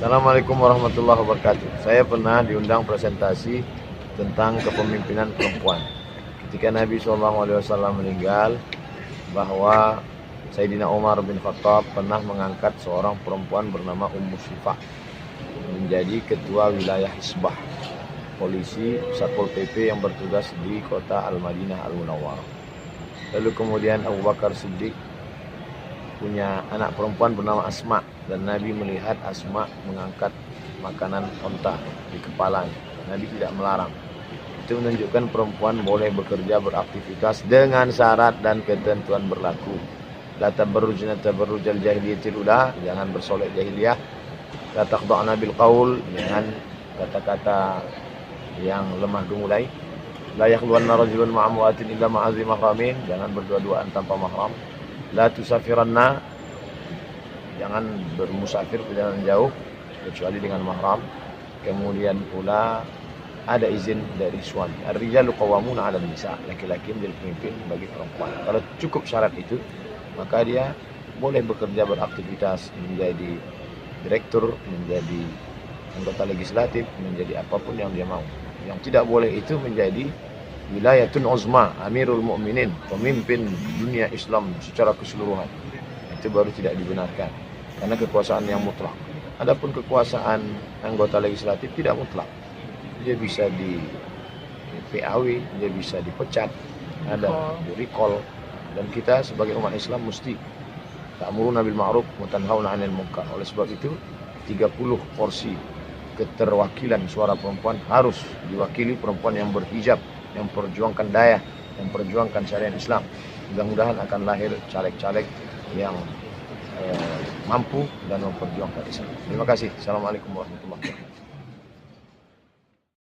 Assalamualaikum warahmatullahi wabarakatuh. Saya pernah diundang presentasi tentang kepemimpinan perempuan. Ketika Nabi SAW meninggal, bahwa Sayyidina Umar bin Khattab pernah mengangkat seorang perempuan bernama Ummu Shifah menjadi ketua wilayah Hisbah, polisi Satpol PP yang bertugas di kota Al-Madinah Al-Munawwarah. Lalu kemudian Abu Bakar Siddiq punya anak perempuan bernama Asma, dan Nabi melihat Asma mengangkat makanan onta di kepalanya. Nabi tidak melarang. Itu menunjukkan perempuan boleh bekerja, beraktivitas dengan syarat dan ketentuan berlaku. La tabarrujna tabarrujal jahiliyatil ula, jangan bersolek jahiliyah. La taqda'na bil qaul, jangan kata-kata yang lemah gemulai. La yakhluwanna rajulun ma'a imra'atin illa ma'a dhi mahramin, jangan berdua-duaan tanpa mahram. La tusafiranna, jangan bermusafir perjalanan jauh kecuali dengan mahram. Kemudian pula ada izin dari suami. Ar-rijalu qawwamuna 'alan nisa, laki-laki menjadi pemimpin bagi perempuan. Kalau cukup syarat itu, maka dia boleh bekerja, beraktivitas, menjadi direktur, menjadi anggota legislatif, menjadi apapun yang dia mau. Yang tidak boleh itu menjadi wilayatun uzma, amirul mu'minin, pemimpin dunia Islam secara keseluruhan. Itu baru tidak dibenarkan, karena kekuasaan yang mutlak. Adapun kekuasaan anggota legislatif tidak mutlak. Dia bisa di PAW, dia bisa dipecat, ada di recall. Dan kita sebagai umat Islam mesti ta'muruna bil ma'ruf wa tanhauna 'anil munkar. Oleh sebab itu 30 porsi keterwakilan suara perempuan harus diwakili perempuan yang berhijab, yang memperjuangkan daya, yang memperjuangkan syariat Islam. Mudah-mudahan akan lahir caleg-caleg yang mampu dan memperjuangkan Islam. Terima kasih. Assalamualaikum warahmatullahi wabarakatuh.